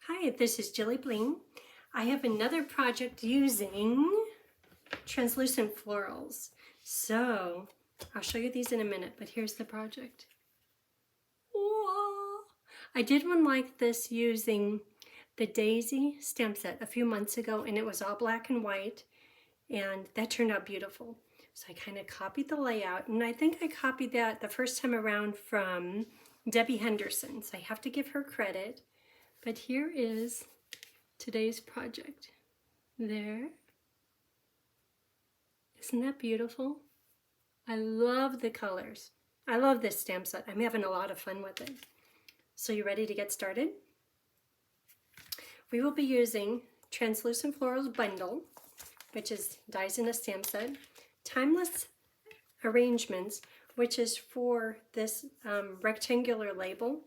Hi, this is Jilly Bling. I have another project using translucent florals. So I'll show you these in a minute, but here's the project. Whoa. I did one like this using the Daisy stamp set a few months ago, and it was all black and white, and that turned out beautiful. So I kind of copied the layout, and I think I copied that the first time around from Debbie Henderson, so I have to give her credit. But here is today's project. There. Isn't that beautiful? I love the colors. I love this stamp set. I'm having a lot of fun with it. So you ready to get started? We will be using Translucent Florals Bundle, which is dies in a stamp set. Timeless Arrangements, which is for this rectangular label.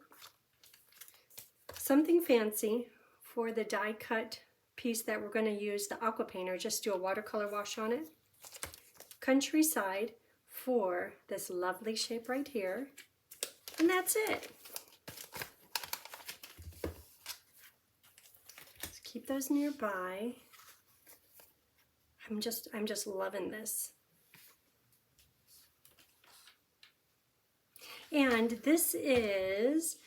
Something Fancy for the die cut piece that we're going to use the aqua painter, just do a watercolor wash on it. Countryside for this lovely shape right here. And that's it. Let's keep those nearby. I'm just loving this. And this is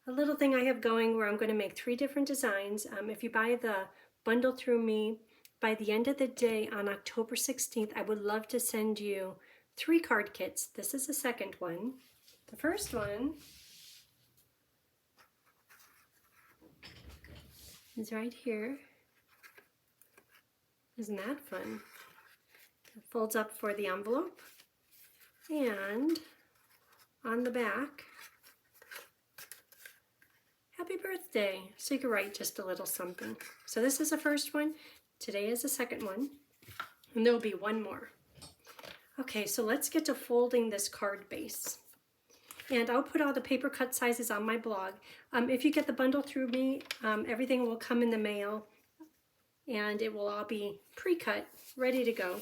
a little thing I have going where I'm going to make 3 different designs. If you buy the bundle through me, by the end of the day on October 16th, I would love to send you 3 card kits. This is the second one. The first one is right here. Isn't that fun? It folds up for the envelope. And on the back, happy birthday. So you can write just a little something. So this is the first one. Today is the second one. And there will be one more. Okay, so let's get to folding this card base. And I'll put all the paper cut sizes on my blog. If you get the bundle through me, everything will come in the mail. And it will all be pre-cut, ready to go.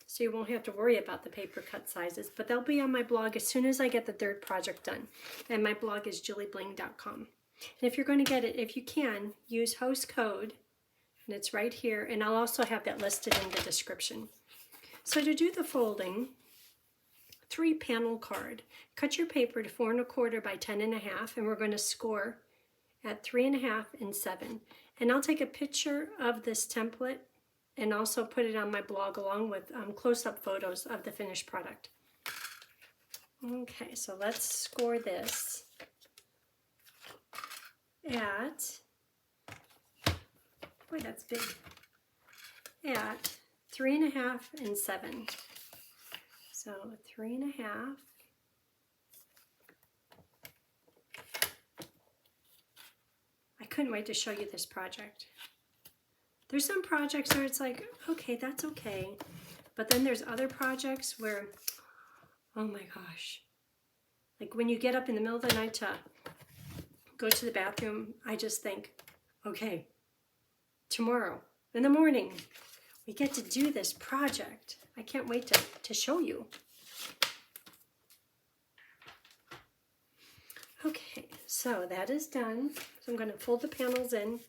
So you won't have to worry about the paper cut sizes. But they'll be on my blog as soon as I get the third project done. And my blog is jillybling.com. And if you're going to get it, if you can, use host code, and it's right here, and I'll also have that listed in the description. So to do the folding, 3-panel card. Cut your paper to 4 1/4 by 10 1/2, and we're going to score at 3 1/2 and 7. And I'll take a picture of this template and also put it on my blog along with close-up photos of the finished product. Okay, so let's score this at, boy, that's big, at 3 1/2 and 7. So 3 1/2. I couldn't wait to show you this project. There's some projects where it's like, okay, that's okay. But then there's other projects where, oh my gosh. Like when you get up in the middle of the night to go to the bathroom, I just think, okay, tomorrow in the morning, we get to do this project. I can't wait to show you. Okay, so that is done. So I'm going to fold the panels in,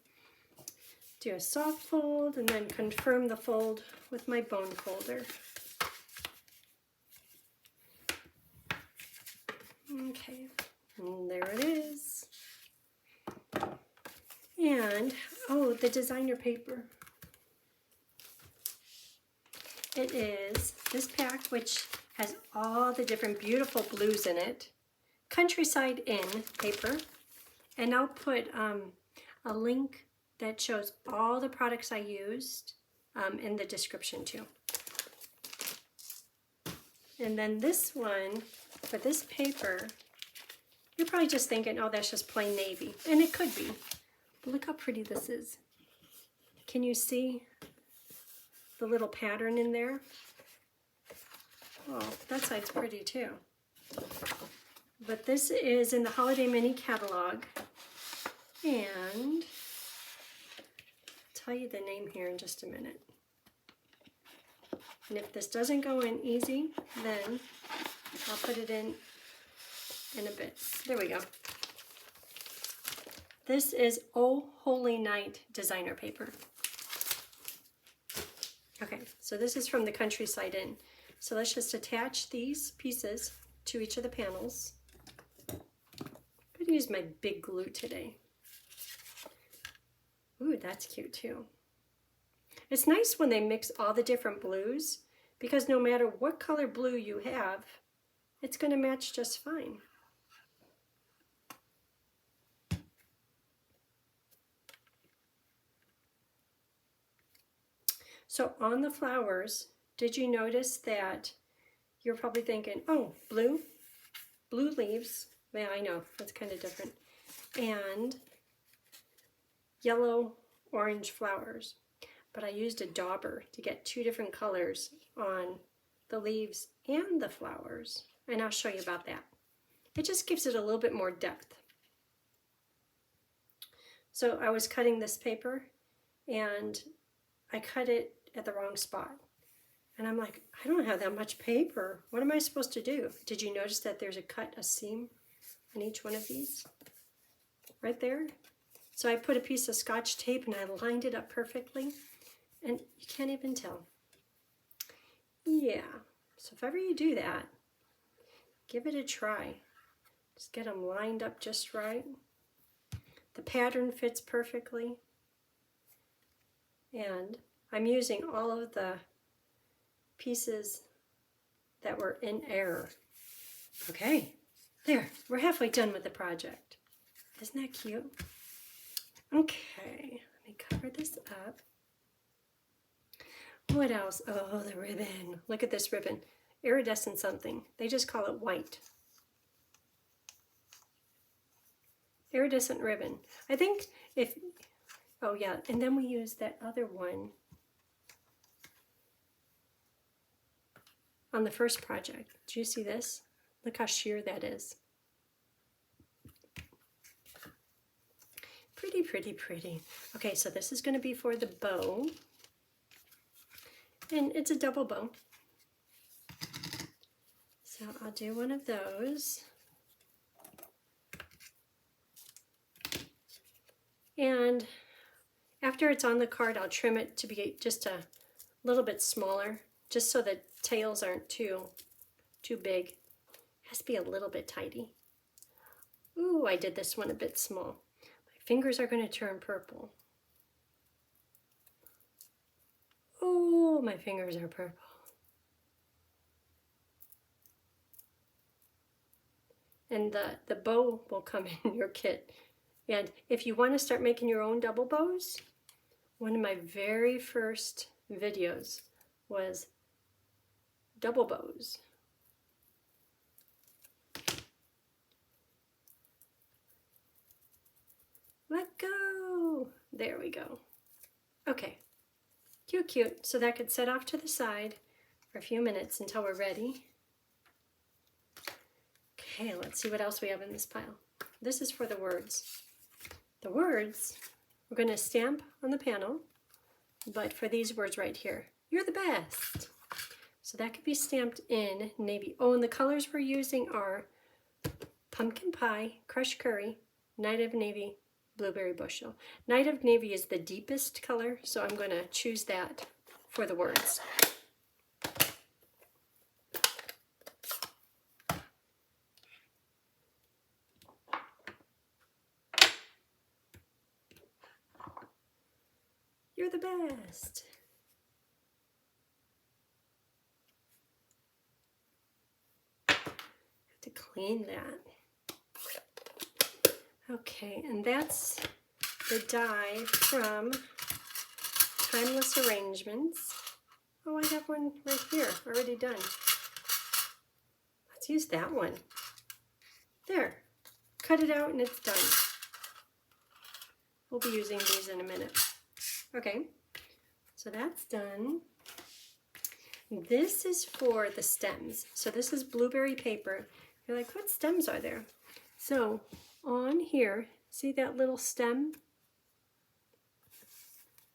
do a soft fold, and then confirm the fold with my bone folder. Okay, and there it is. And, oh, the designer paper. It is this pack, which has all the different beautiful blues in it. Countryside In paper. And I'll put a link that shows all the products I used in the description too. And then this one, for this paper, you're probably just thinking, oh, that's just plain navy. And it could be. But look how pretty this is. Can you see the little pattern in there? Oh, that side's pretty too. But this is in the Holiday Mini Catalog. And I'll tell you the name here in just a minute. And if this doesn't go in easy, then I'll put it in a bit. There we go. This is Oh Holy Night designer paper. Okay, so this is from the Countryside Inn. So let's just attach these pieces to each of the panels. I'm going to use my big glue today. Ooh, that's cute too. It's nice when they mix all the different blues, because no matter what color blue you have, it's going to match just fine. So on the flowers, did you notice that you're probably thinking, oh, blue leaves. Yeah, I know, that's kind of different. And yellow, orange flowers. But I used a dauber to get two different colors on the leaves and the flowers. And I'll show you about that. It just gives it a little bit more depth. So I was cutting this paper and I cut it at the wrong spot. And I'm like, I don't have that much paper. What am I supposed to do? Did you notice that there's a seam on each one of these? Right there. So I put a piece of Scotch tape and I lined it up perfectly. And you can't even tell. Yeah. So if ever you do that, give it a try. Just get them lined up just right. The pattern fits perfectly. And I'm using all of the pieces that were in error. Okay, there, we're halfway done with the project. Isn't that cute? Okay, let me cover this up. What else? Oh, the ribbon. Look at this ribbon. Iridescent something. They just call it white. Iridescent ribbon. I think if, oh yeah, and then we use that other one on the first project. Do you see this? Look how sheer that is. Pretty, pretty, pretty. Okay, so this is going to be for the bow. And it's a double bow. So I'll do one of those. And after it's on the card, I'll trim it to be just a little bit smaller, just so the tails aren't too big. It has to be a little bit tidy. Ooh, I did this one a bit small. My fingers are going to turn purple. Oh, my fingers are purple. And the bow will come in your kit. And if you want to start making your own double bows, one of my very first videos was double bows. Let go. There we go. Okay. Cute, cute. So that could set off to the side for a few minutes until we're ready. Okay, let's see what else we have in this pile. This is for the words. The words we're going to stamp on the panel, but for these words right here, you're the best. So that could be stamped in navy. Oh, and the colors we're using are pumpkin pie, crushed curry, night of navy, blueberry bushel. Night of navy is the deepest color, so I'm going to choose that for the words. You're the best. I have to clean that. Okay, and that's the die from Timeless Arrangements. Oh, I have one right here, already done. Let's use that one. There, cut it out and it's done. We'll be using these in a minute. Okay, so that's done. This is for the stems. So this is blueberry paper. You're like, what stems are there? So on here, see that little stem?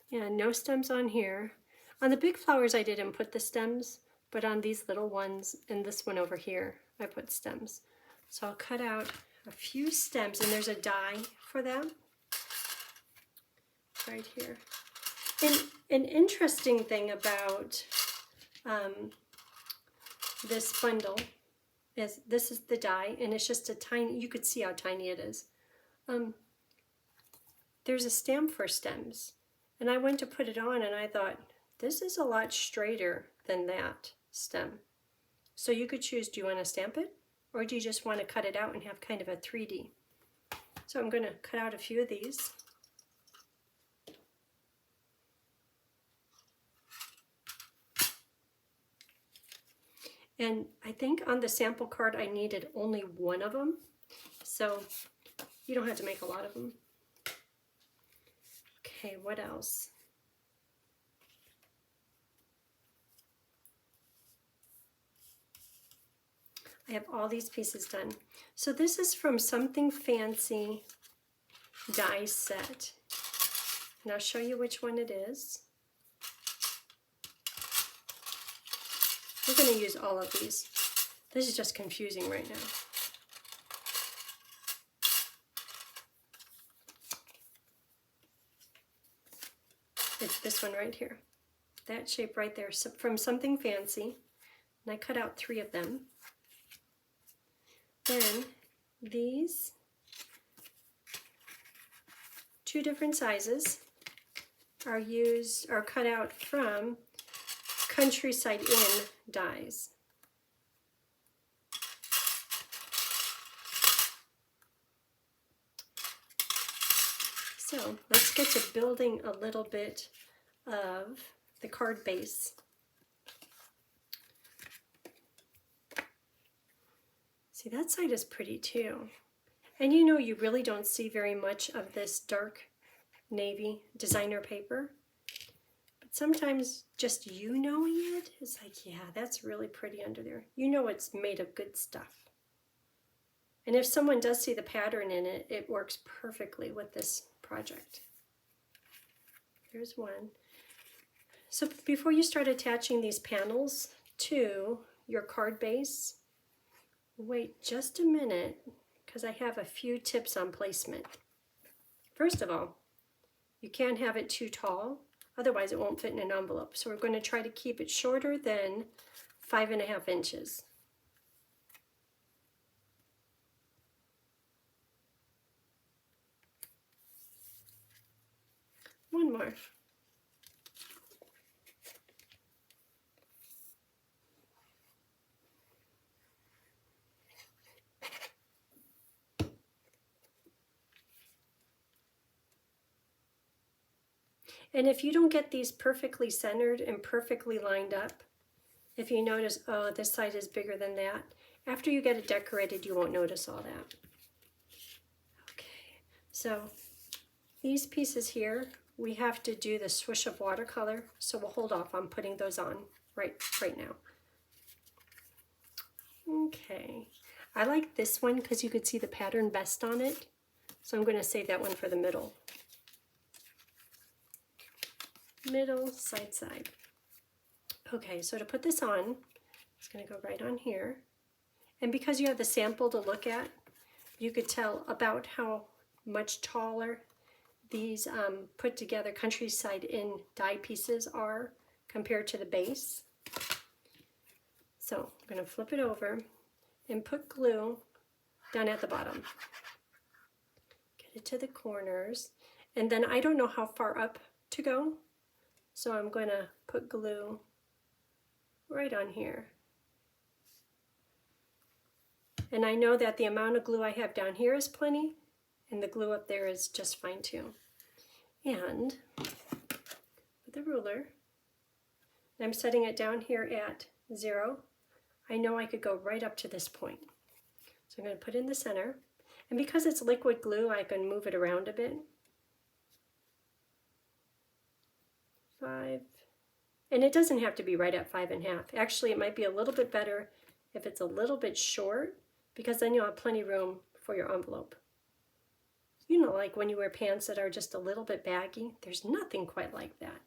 Yeah, no stems on here. On the big flowers I didn't put the stems, but on these little ones and this one over here, I put stems. So I'll cut out a few stems, and there's a die for them. right here. And an interesting thing about this bundle is this is the die, and it's just a tiny, you could see how tiny it is. There's a stamp for stems, and I went to put it on and I thought, this is a lot straighter than that stem. So you could choose, do you want to stamp it, or do you just want to cut it out and have kind of a 3D? So I'm going to cut out a few of these. And I think on the sample card I needed only one of them, so you don't have to make a lot of them. Okay, what else? I have all these pieces done. So this is from Something Fancy die set. And I'll show you which one it is. We're going to use all of these. This is just confusing right now. It's this one right here. That shape right there, so from Something Fancy. And I cut out 3 of them. Then these 2 different sizes are cut out from Countryside Inn dies. So let's get to building a little bit of the card base. See, that side is pretty too. And you know, you really don't see very much of this dark navy designer paper. But sometimes just you knowing it, it's like, yeah, that's really pretty under there. You know it's made of good stuff. And if someone does see the pattern in it, it works perfectly with this project. Here's one. So before you start attaching these panels to your card base, wait just a minute, because I have a few tips on placement. First of all, you can't have it too tall, otherwise it won't fit in an envelope. So we're going to try to keep it shorter than 5.5 inches. One more. And if you don't get these perfectly centered and perfectly lined up, if you notice, oh, this side is bigger than that, after you get it decorated, you won't notice all that. Okay, so these pieces here, we have to do the swoosh of watercolor, so we'll hold off on putting those on right now. Okay, I like this one because you could see the pattern best on it, so I'm going to save that one for the middle. Middle, side, side. Okay, so to put this on, it's going to go right on here. And because you have the sample to look at, you could tell about how much taller these put together Countryside Inn die pieces are compared to the base. So I'm going to flip it over and put glue down at the bottom. Get it to the corners. And then I don't know how far up to go, so I'm going to put glue right on here. And I know that the amount of glue I have down here is plenty, and the glue up there is just fine too. And with the ruler, I'm setting it down here at 0. I know I could go right up to this point. So I'm going to put it in the center. And because it's liquid glue, I can move it around a bit. 5. And it doesn't have to be right at 5.5. Actually, it might be a little bit better if it's a little bit short, because then you'll have plenty of room for your envelope. You know, like when you wear pants that are just a little bit baggy, there's nothing quite like that.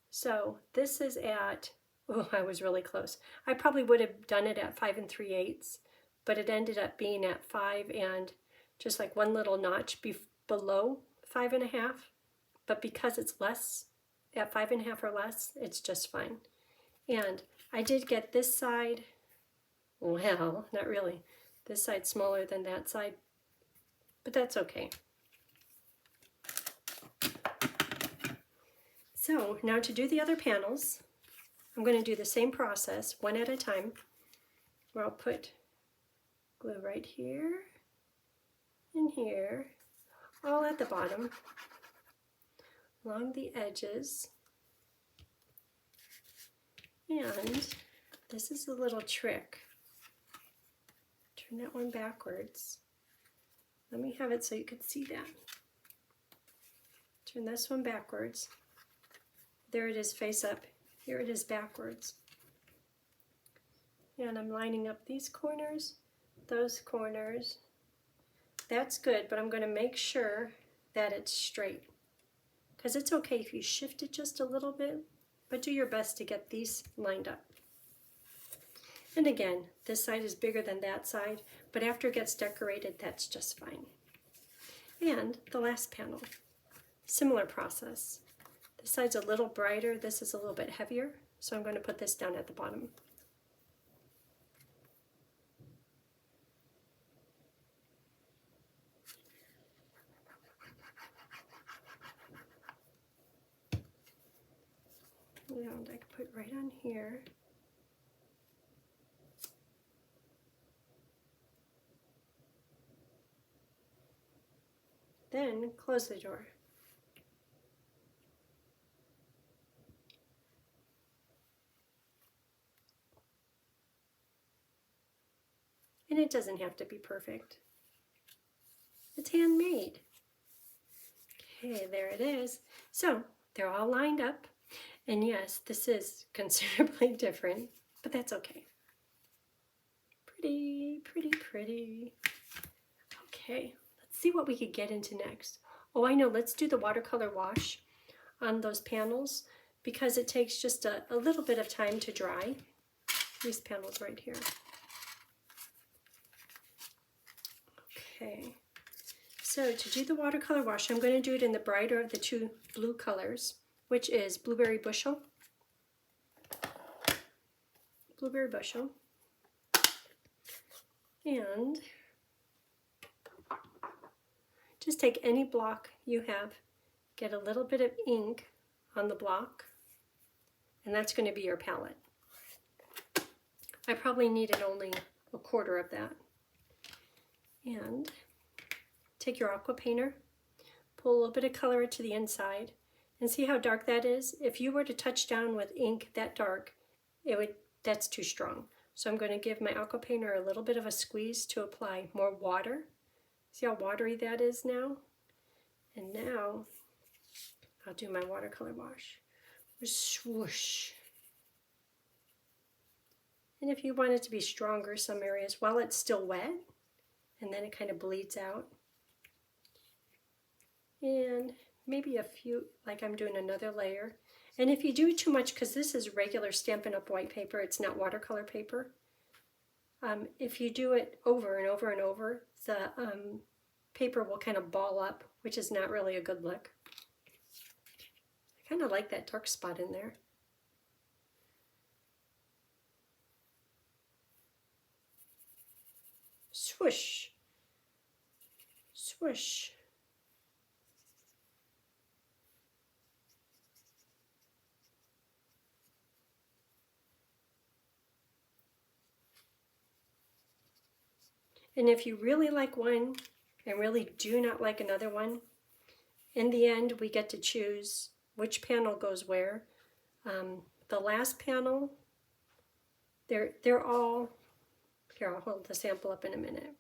So this is at, oh, I was really close. I probably would have done it at 5 3/8, but it ended up being at 5 and just like one little notch below 5.5. but because it's less, at 5.5 or less, it's just fine. And I did get this side, well, not really. This side smaller than that side, but that's okay. So now to do the other panels, I'm going to do the same process, one at a time, where I'll put glue right here and here, all at the bottom, along the edges. And this is a little trick. Turn that one backwards. Let me have it so you can see that. Turn this one backwards. There it is face up. Here it is backwards. And I'm lining up these corners, those corners. That's good, but I'm going to make sure that it's straight. Because it's okay if you shift it just a little bit, but do your best to get these lined up. And again, this side is bigger than that side, but after it gets decorated, that's just fine. And the last panel, similar process. This side's a little brighter, this is a little bit heavier, so I'm going to put this down at the bottom. And I can put right on here. Then close the door. And it doesn't have to be perfect. It's handmade. Okay, there it is. So they're all lined up. And yes, this is considerably different, but that's okay. Pretty, pretty, pretty. Okay, let's see what we could get into next. Oh, I know, let's do the watercolor wash on those panels because it takes just a little bit of time to dry. These panels right here. Okay, so to do the watercolor wash, I'm going to do it in the brighter of the two blue colors, which is Blueberry Bushel. Blueberry Bushel. And just take any block you have, get a little bit of ink on the block, and that's going to be your palette. I probably needed only 1/4 of that. And take your aqua painter, pull a little bit of color to the inside, and see how dark that is? If you were to touch down with ink that dark, that's too strong. So I'm going to give my aqua painter a little bit of a squeeze to apply more water. See how watery that is now? And now I'll do my watercolor wash. Swoosh. And if you want it to be stronger some areas while it's still wet, and then it kind of bleeds out. And maybe a few, like I'm doing another layer. And if you do too much, because this is regular Stampin' Up! White paper, it's not watercolor paper. If you do it over and over and over, the paper will kind of ball up, which is not really a good look. I kind of like that dark spot in there. Swoosh, swoosh. And if you really like one and really do not like another one, in the end we get to choose which panel goes where. The last panel, they're all, here I'll hold the sample up in a minute.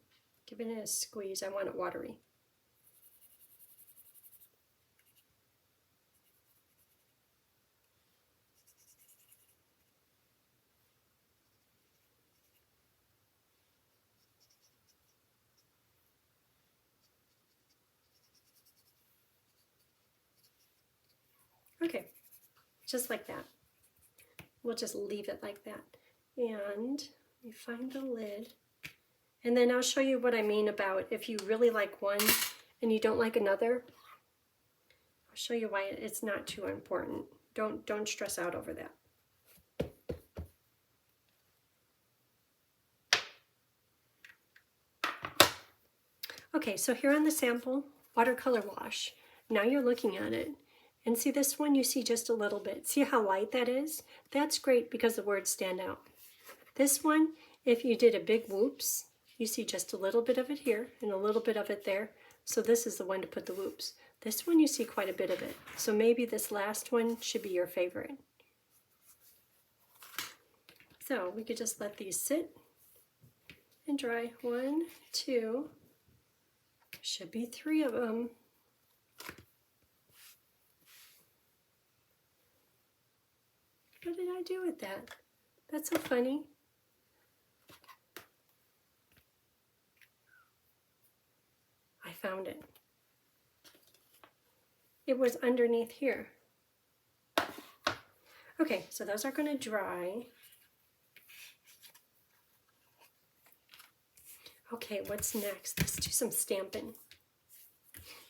Give it a squeeze, I want it watery. Okay, just like that. We'll just leave it like that. And you find the lid. And then I'll show you what I mean about if you really like one and you don't like another. I'll show you why it's not too important. Don't stress out over that. Okay, so here on the sample, watercolor wash. Now you're looking at it. And see this one, you see just a little bit. See how light that is? That's great because the words stand out. This one, if you did a big whoops, you see just a little bit of it here and a little bit of it there. So this is the one to put the whoops. This one you see quite a bit of it. So maybe this last one should be your favorite. So we could just let these sit and dry. 1, 2, should be 3 of them. What did I do with that? That's so funny. I found it. It was underneath here. Okay, so those are going to dry. Okay, what's next? Let's do some stamping.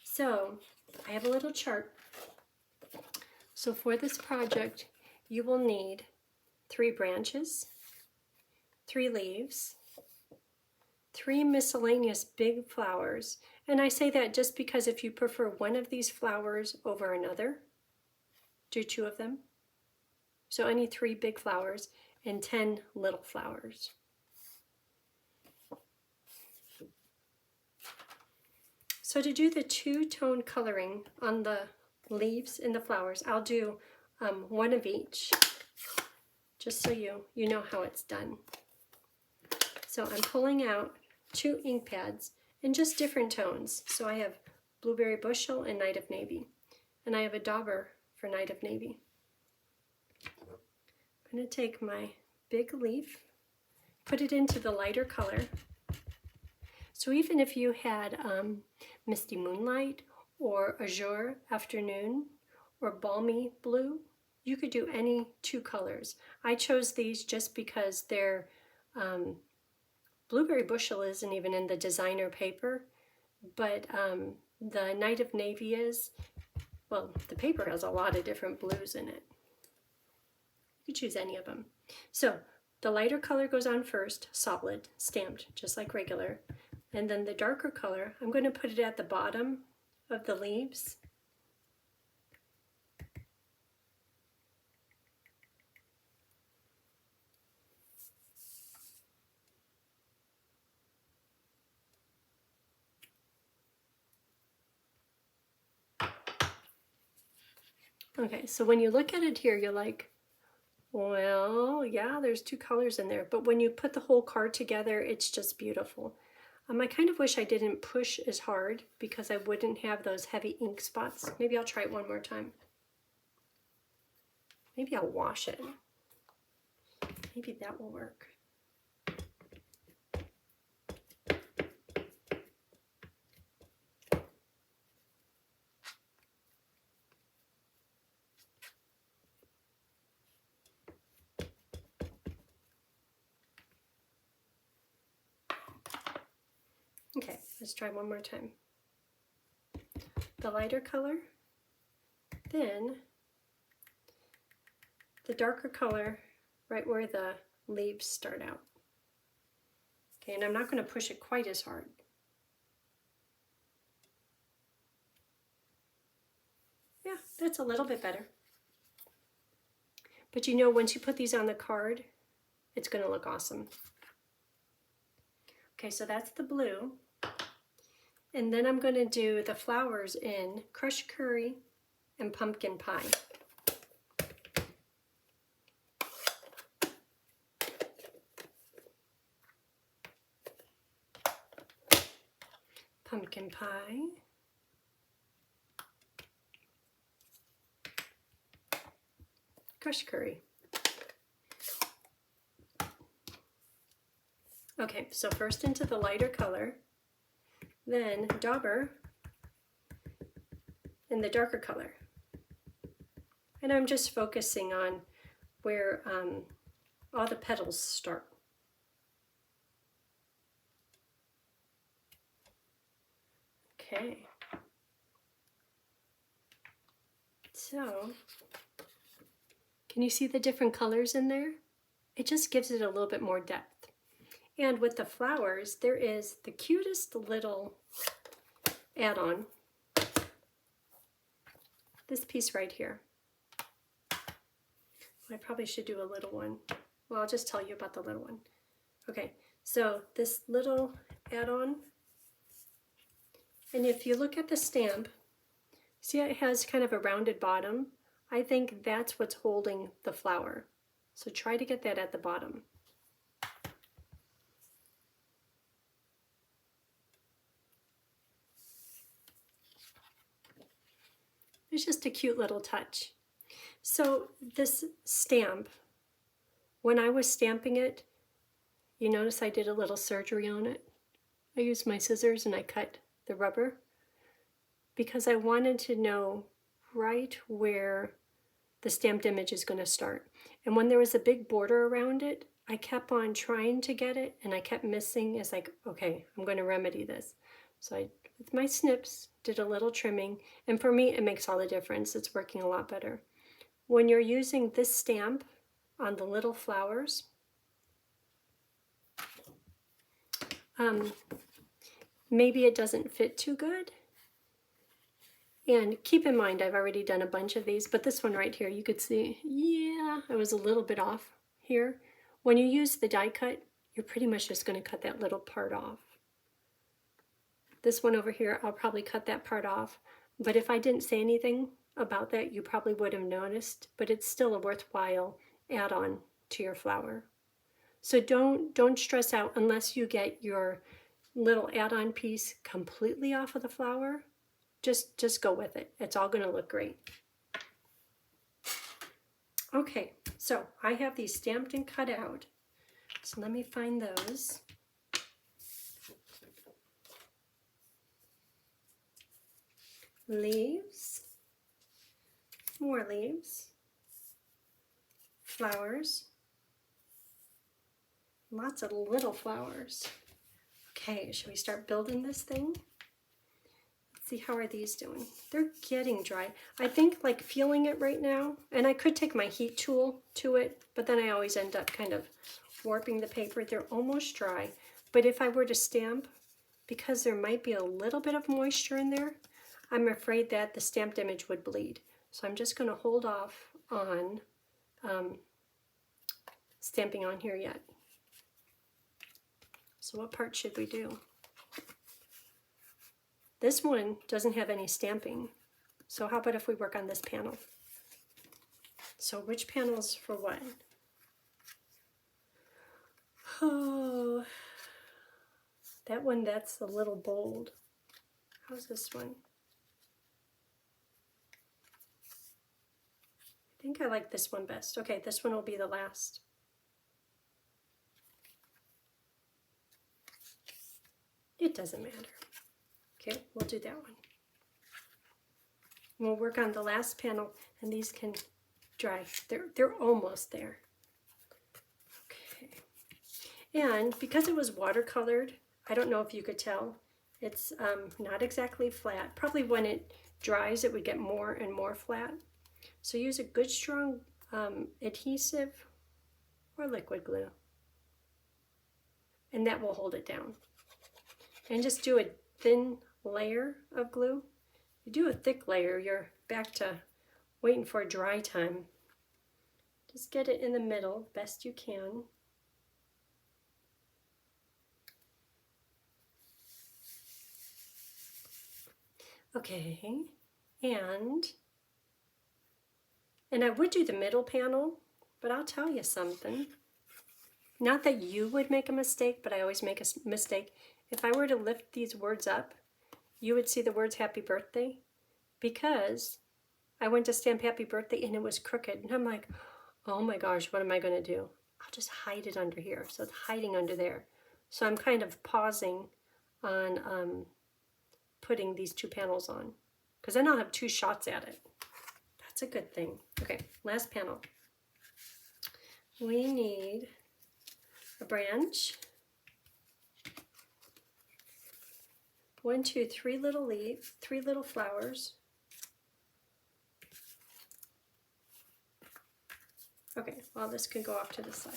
So, I have a little chart. So for this project, you will need 3 branches, 3 leaves, 3 miscellaneous big flowers. And I say that just because if you prefer one of these flowers over another, do 2 of them. So any 3 big flowers and 10 little flowers. So to do the 2-tone coloring on the leaves and the flowers, I'll do 1 of each, just so you know how it's done. So I'm pulling out 2 ink pads in just different tones. So I have Blueberry Bushel and Night of Navy, and I have a dauber for Night of Navy. I'm going to take my big leaf, put it into the lighter color. So even if you had Misty Moonlight or Azure Afternoon or Balmy Blue, you could do any 2 colors. I chose these just because they're Blueberry Bushel isn't even in the designer paper, but the Night of Navy is. Well, the paper has a lot of different blues in it. You could choose any of them. So the lighter color goes on first, solid, stamped, just like regular. And then the darker color, I'm going to put it at the bottom of the leaves. Okay, so when you look at it here, you're like, well, yeah, there's 2 colors in there. But when you put the whole card together, it's just beautiful. I kind of wish I didn't push as hard because I wouldn't have those heavy ink spots. Maybe I'll try it one more time. Maybe I'll wash it. Maybe that will work. Okay, let's try one more time. The lighter color, then the darker color right where the leaves start out. Okay, and I'm not going to push it quite as hard. Yeah, that's a little bit better. But you know, once you put these on the card, it's going to look awesome. Okay, so that's the blue. And then I'm going to do the flowers in crushed curry and pumpkin pie. Pumpkin pie. Crushed curry. Okay, so first into the lighter color, then dauber in the darker color. And I'm just focusing on where all the petals start. Okay. So, can you see the different colors in there? It just gives it a little bit more depth. And with the flowers, there is the cutest little add-on. This piece right here. I probably should do a little one. Well, I'll just tell you about the little one. Okay, so this little add-on, and if you look at the stamp, see how it has kind of a rounded bottom? I think that's what's holding the flower. So try to get that at the bottom. It's just a cute little touch. So this stamp, when I was stamping it, you notice I did a little surgery on it. I used my scissors and I cut the rubber because I wanted to know right where the stamped image is going to start. And when there was a big border around it, I kept on trying to get it and I kept missing. It's like, okay, I'm going to remedy this. So I, with my snips, did a little trimming, and for me it makes all the difference. It's working a lot better. When you're using this stamp on the little flowers, maybe it doesn't fit too good. And keep in mind, I've already done a bunch of these, but this one right here, you could see, yeah, I was a little bit off here. When you use the die cut, you're pretty much just going to cut that little part off. This one over here, I'll probably cut that part off, but if I didn't say anything about that, you probably would have noticed, but it's still a worthwhile add-on to your flower. So don't stress out unless you get your little add-on piece completely off of the flower. Just go with it. It's all going to look great. Okay, so I have these stamped and cut out. So let me find those. Leaves, more leaves, flowers, lots of little flowers. Okay, should we start building this thing? See, how are these doing? They're getting dry. I think like feeling it right now, and I could take my heat tool to it, but then I always end up kind of warping the paper. They're almost dry, but if I were to stamp, because there might be a little bit of moisture in there, I'm afraid that the stamped image would bleed. So I'm just going to hold off on stamping on here yet. So what part should we do? This one doesn't have any stamping. So how about if we work on this panel? So which panels for what? Oh, that one, that's a little bold. How's this one? I think I like this one best. Okay, this one will be the last. It doesn't matter. Okay, we'll do that one. We'll work on the last panel, and these can dry. They're almost there. Okay. And because it was watercolored, I don't know if you could tell, it's not exactly flat. Probably when it dries, it would get more and more flat. So use a good strong adhesive or liquid glue, and that will hold it down. And just do a thin layer of glue. You do a thick layer, you're back to waiting for dry time. Just get it in the middle best you can. Okay, and I would do the middle panel, but I'll tell you something. Not that you would make a mistake, but I always make a mistake. If I were to lift these words up, you would see the words happy birthday, because I went to stamp happy birthday and it was crooked. And I'm like, oh my gosh, what am I going to do? I'll just hide it under here. So it's hiding under there. So I'm kind of pausing on putting these two panels on, because then I'll have two shots at it. That's a good thing. Okay, last panel. We need a branch. 1, 2, 3 little leaves, 3 little flowers. Okay, well, this can go off to the side.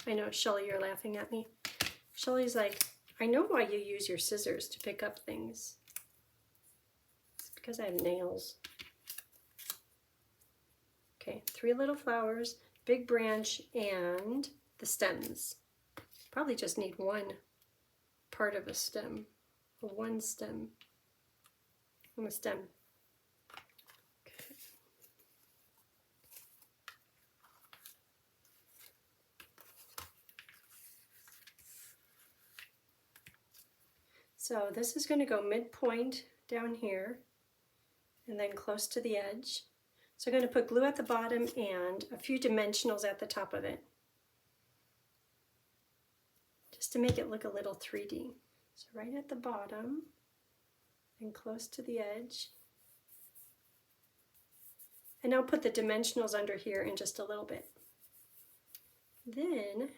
I know, Shelly, you're laughing at me. Shelly's like, I know why you use your scissors to pick up things. It's because I have nails. Okay, 3 little flowers, big branch, and the stems. Probably just need one part of a stem, or one stem on the stem. Okay. So this is going to go midpoint down here and then close to the edge. So I'm going to put glue at the bottom and a few dimensionals at the top of it, just to make it look a little 3D. So right at the bottom and close to the edge. And I'll put the dimensionals under here in just a little bit. Then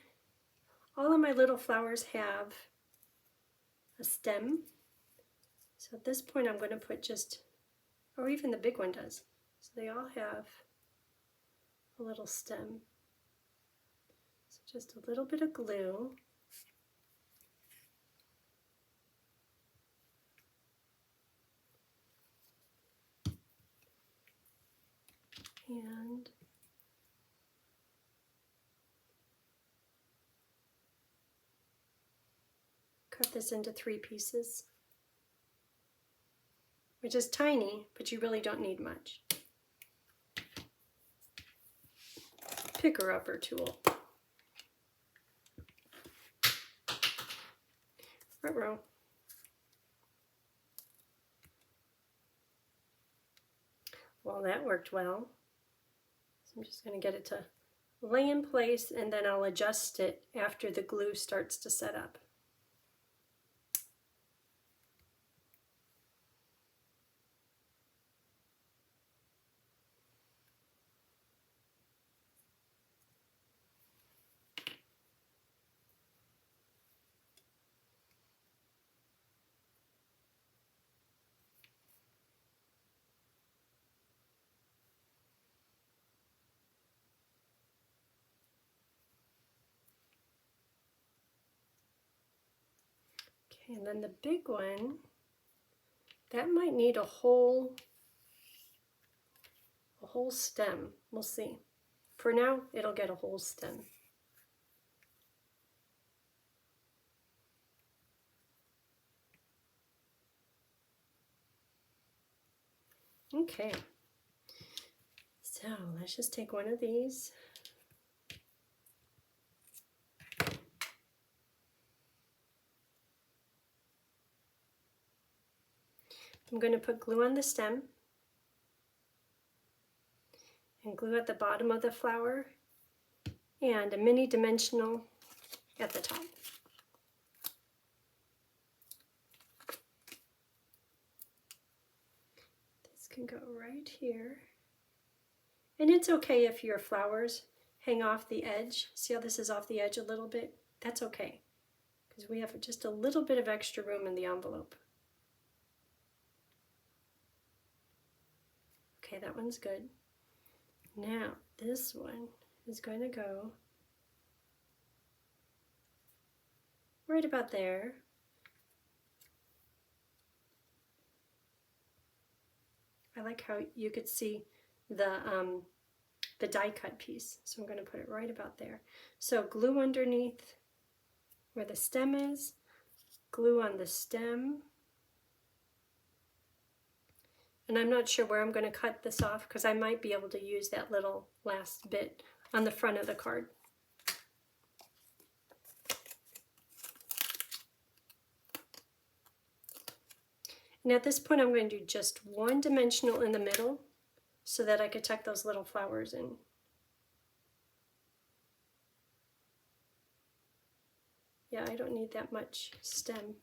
all of my little flowers have a stem. So at this point I'm going to put just, or even the big one does. So they all have a little stem. So just a little bit of glue. And cut this into 3 pieces, which is tiny, but you really don't need much. Picker-upper tool. Ruh-roh. Well, that worked well. So I'm just going to get it to lay in place, and then I'll adjust it after the glue starts to set up. Okay, and then the big one, that might need a whole stem. We'll see. For now, it'll get a whole stem. Okay, so let's just take one of these. I'm going to put glue on the stem and glue at the bottom of the flower and a mini dimensional at the top. This can go right here. And it's okay if your flowers hang off the edge. See how this is off the edge a little bit? That's okay, because we have just a little bit of extra room in the envelope. Okay, that one's good. Now, this one is going to go right about there. I like how you could see the die cut piece, so I'm going to put it right about there. So glue underneath where the stem is, glue on the stem. And I'm not sure where I'm going to cut this off because I might be able to use that little last bit on the front of the card. And at this point I'm going to do just one dimensional in the middle so that I could tuck those little flowers in. Yeah, I don't need that much stem.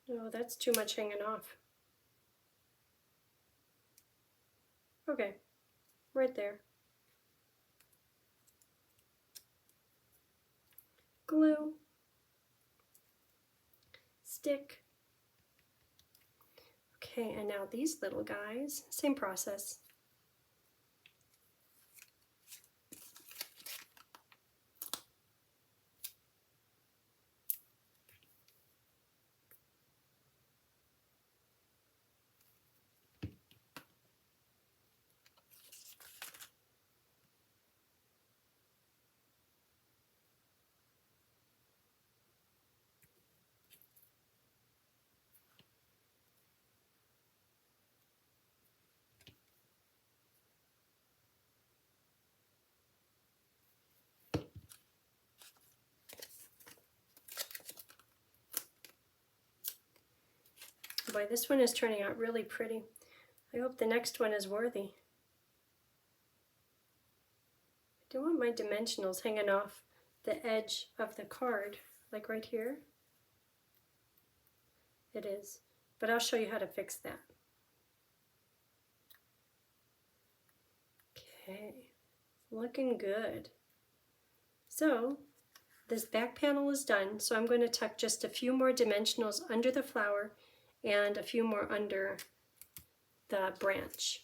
No, that's too much hanging off. Okay, right there. Glue, stick. Okay, and now these little guys, same process. Boy, this one is turning out really pretty. I hope the next one is worthy. I don't want my dimensionals hanging off the edge of the card, like right here. It is, but I'll show you how to fix that. Okay, looking good. So this back panel is done, so I'm going to tuck just a few more dimensionals under the flower and a few more under the branch.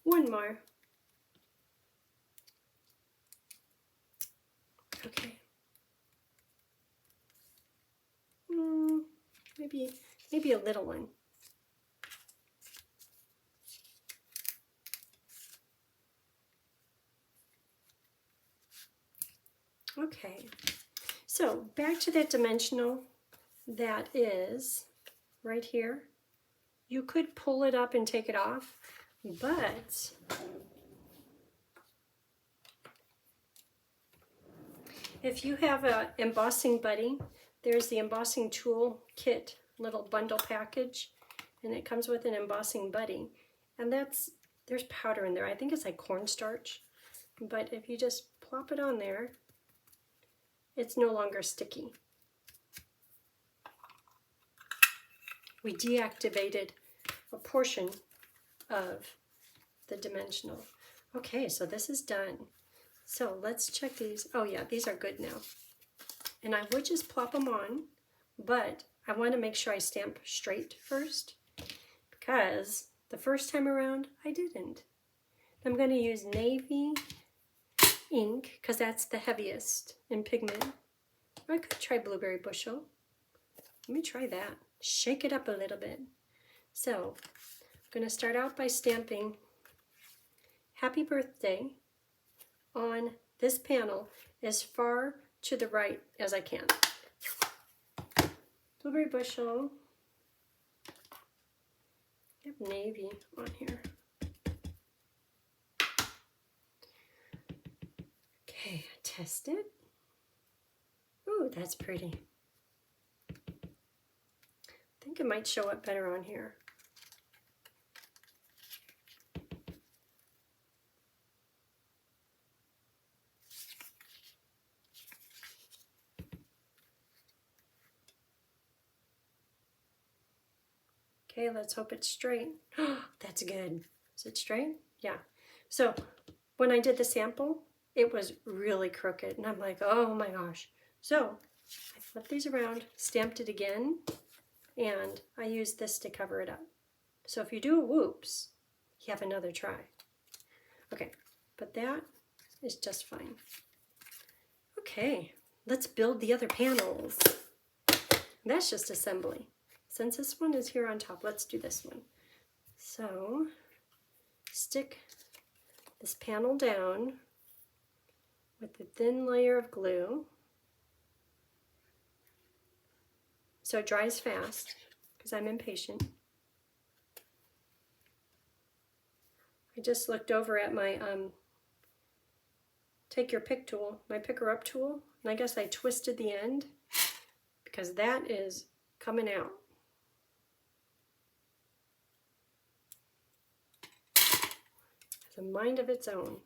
One more. Okay. Maybe a little one. Okay. So back to that dimensional that is right here. You could pull it up and take it off, but if you have an embossing buddy, there's the embossing tool kit little bundle package, and it comes with an embossing buddy. And there's powder in there. I think it's like cornstarch, but if you just plop it on there, it's no longer sticky. We deactivated a portion of the dimensional. Okay, so this is done. So let's check these. Oh yeah, these are good now. And I would just plop them on, but I want to make sure I stamp straight first, because the first time around I didn't. I'm going to use navy ink because that's the heaviest in pigment. I could try blueberry bushel. Let me try that. Shake it up a little bit. So I'm going to start out by stamping Happy Birthday on this panel as far to the right as I can. Blueberry bushel. I have navy on here. Okay, test it. Ooh, that's pretty. I think it might show up better on here. Okay, let's hope it's straight. That's good. Is it straight? Yeah. So when I did the sample, it was really crooked, and I'm like, oh my gosh. So I flipped these around, stamped it again, and I used this to cover it up. So if you do a whoops, you have another try. Okay, but that is just fine. Okay, let's build the other panels. That's just assembly. Since this one is here on top, let's do this one. So stick this panel down with a thin layer of glue so it dries fast, because I'm impatient. I just looked over at my take your pick tool, my picker up tool, and I guess I twisted the end because that is coming out. It's a mind of its own.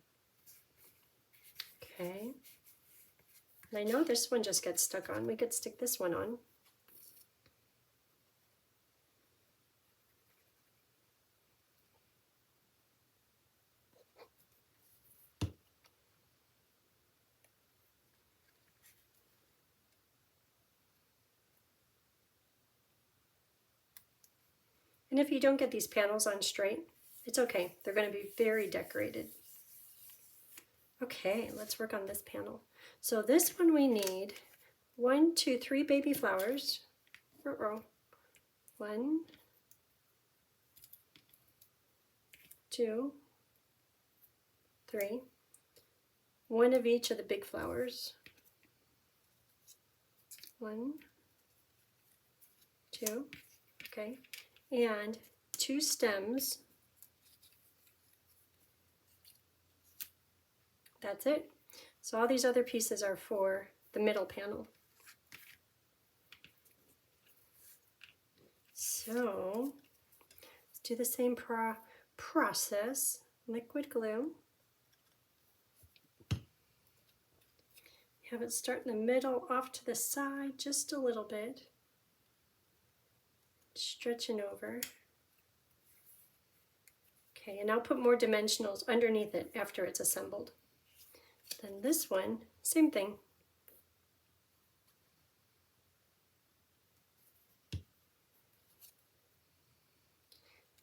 Okay. And I know this one just gets stuck on. We could stick this one on. And if you don't get these panels on straight, it's okay. They're going to be very decorated. Okay, let's work on this panel. So this one we need 1, 2, 3 baby flowers. Row. 1, 2, 3. 1 of each of the big flowers. 1, 2, okay. And 2 stems. That's it. So all these other pieces are for the middle panel. So let's do the same process. Liquid glue. Have it start in the middle, off to the side just a little bit. Stretching over. Okay, and I'll put more dimensionals underneath it after it's assembled. Then this one, same thing.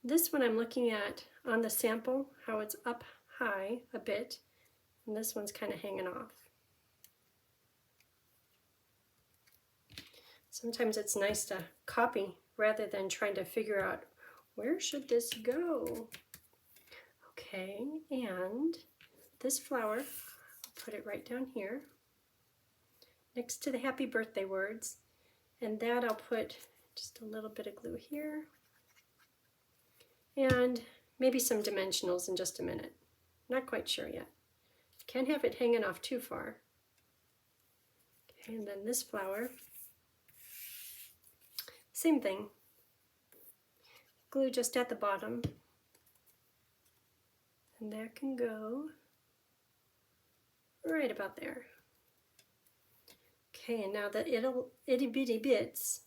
This one I'm looking at on the sample, how it's up high a bit, and this one's kind of hanging off. Sometimes it's nice to copy rather than trying to figure out where should this go. Okay, and this flower, I'll put it right down here next to the happy birthday words, and that I'll put just a little bit of glue here and maybe some dimensionals in just a minute. Not quite sure yet. Can't have it hanging off too far. Okay, and then this flower, same thing. Glue just at the bottom. And that can go right about there. Okay, and now the itty bitty bits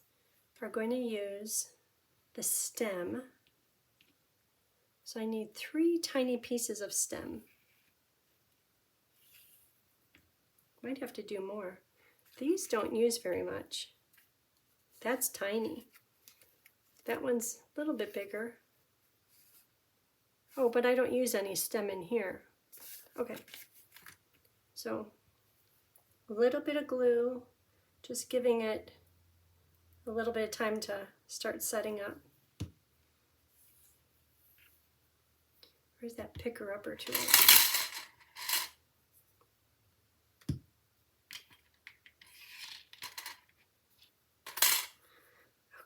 are going to use the stem. So I need 3 tiny pieces of stem. Might have to do more. These don't use very much. That's tiny. That one's a little bit bigger. Oh, but I don't use any stem in here. Okay. So a little bit of glue, just giving it a little bit of time to start setting up. Where's that picker-upper tool?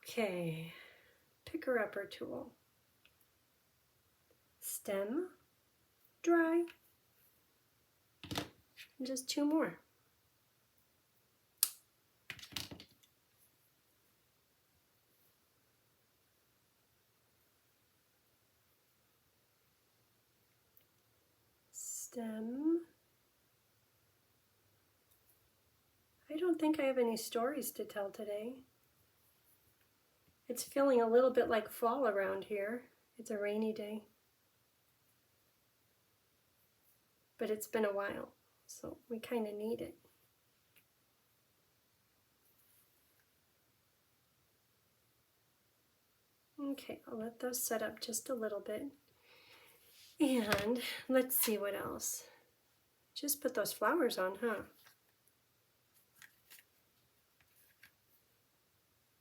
Okay, picker-upper tool. Stem, dry, and just 2 more. Stem. I don't think I have any stories to tell today. It's feeling a little bit like fall around here. It's a rainy day. But it's been a while, so we kind of need it. Okay, I'll let those set up just a little bit. And let's see what else. Just put those flowers on, huh?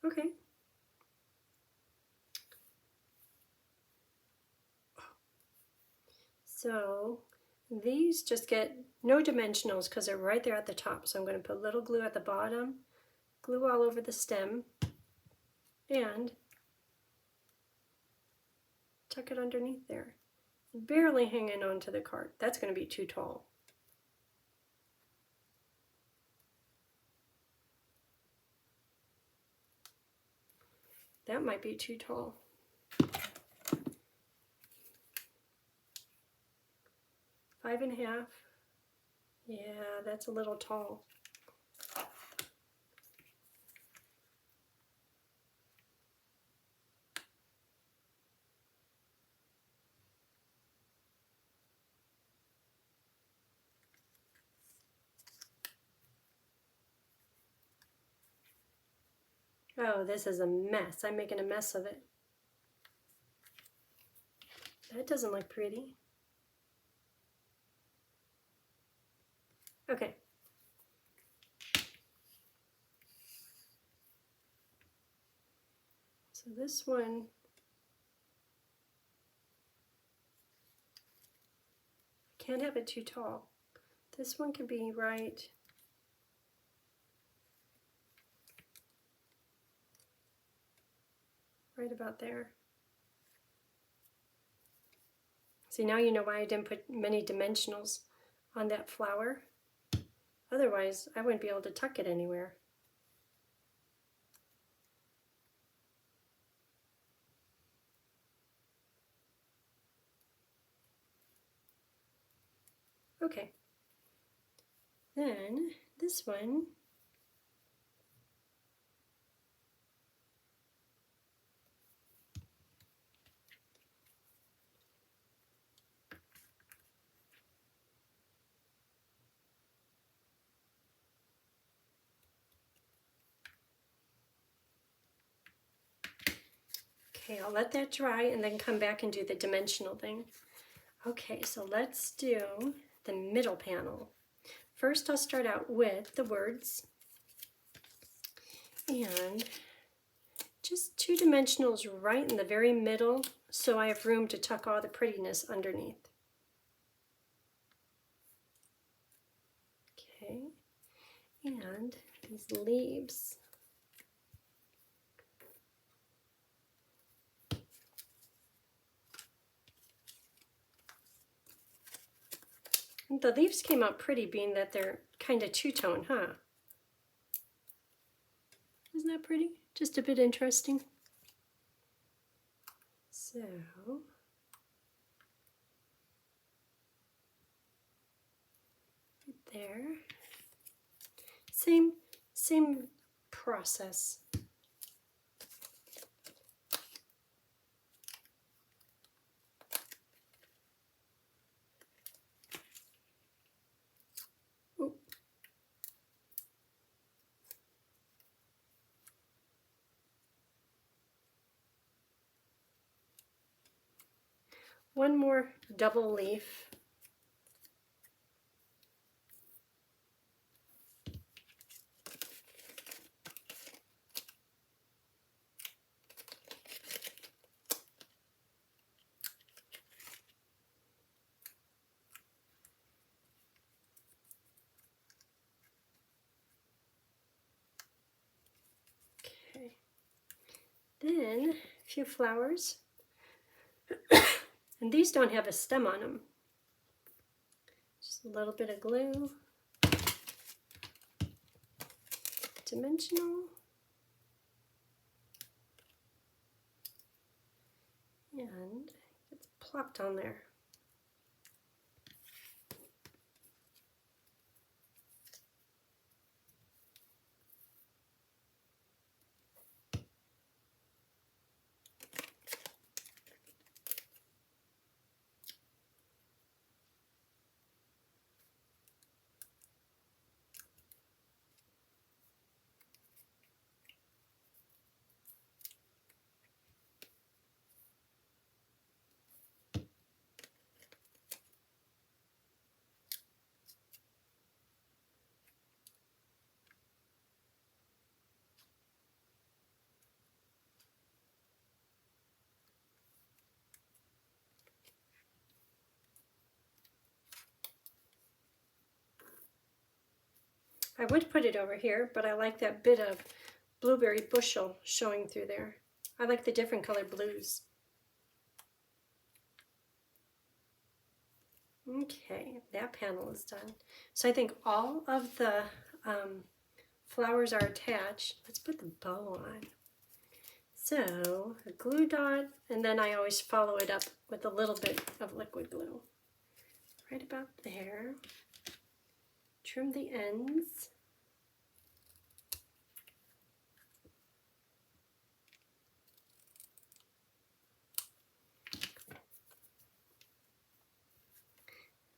Okay. So these just get no dimensionals because they're right there at the top. So I'm going to put a little glue at the bottom, glue all over the stem, and tuck it underneath there. Barely hanging onto the card. That's going to be too tall. That might be too tall. 5.5. Yeah, that's a little tall. Oh, this is a mess. I'm making a mess of it. That doesn't look pretty. Okay. So this one, can't have it too tall. This one could be right about there. See, now you know why I didn't put many dimensionals on that flower. Otherwise, I wouldn't be able to tuck it anywhere. Okay. Then this one, okay, I'll let that dry and then come back and do the dimensional thing. Okay, so let's do the middle panel. First, I'll start out with the words and just 2 dimensionals right in the very middle so I have room to tuck all the prettiness underneath. Okay, and these leaves. The leaves came out pretty being that they're kind of two-tone, huh? Isn't that pretty? Just a bit interesting. So, right there. Same process. One more double leaf. Okay. Then a few flowers. And these don't have a stem on them. Just a little bit of glue. Dimensional. And it's plopped on there. I would put it over here, but I like that bit of blueberry bushel showing through there. I like the different colored blues. Okay, that panel is done. So I think all of the flowers are attached. Let's put the bow on. So a glue dot, and then I always follow it up with a little bit of liquid glue. Right about there. Trim the ends.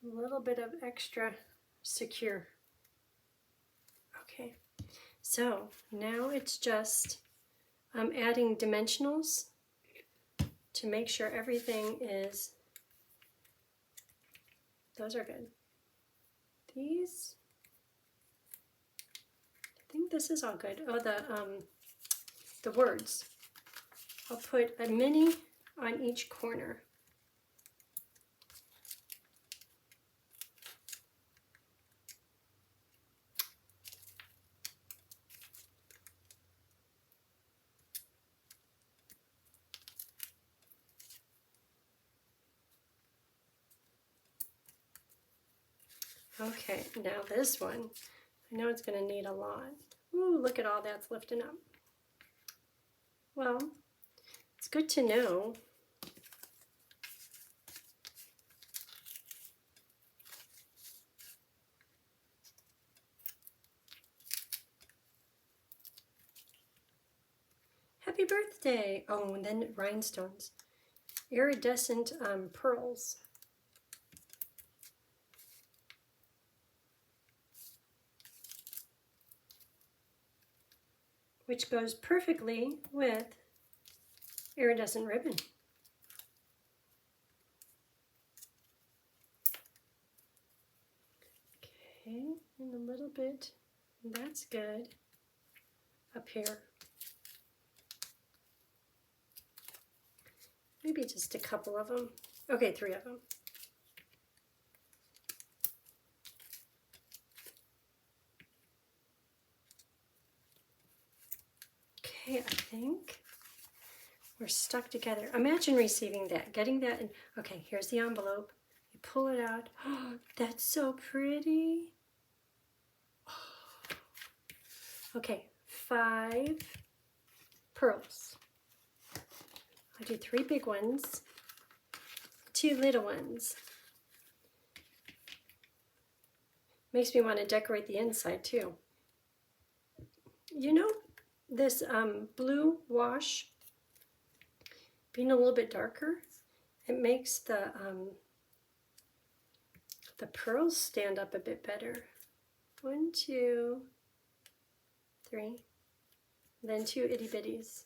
A little bit of extra secure. Okay, so now it's just adding dimensionals to make sure everything is, those are good. These, I think this is all good. Oh, the words. I'll put a mini on each corner. Okay, now this one, I know it's going to need a lot. Ooh, look at all that's lifting up. Well, it's good to know. Happy birthday! Oh, and then rhinestones. Iridescent pearls. Which goes perfectly with iridescent ribbon. Okay, and a little bit, that's good, up here. Maybe just a couple of them. Okay, 3 of them. Okay, I think we're stuck together. Imagine receiving that, getting that, and okay, here's the envelope. You pull it out. Oh, that's so pretty. Oh. Okay, 5 pearls. I'll do 3 big ones, 2 little ones. Makes me want to decorate the inside too. You know, this blue wash being a little bit darker, it makes the pearls stand up a bit better. 1, 2, 3, then 2 itty bitties.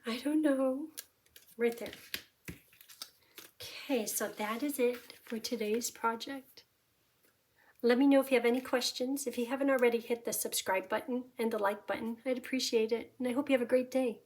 I don't know. Right there. Okay, so that is it for today's project. Let me know if you have any questions. If you haven't already, hit the subscribe button and the like button. I'd appreciate it, and I hope you have a great day.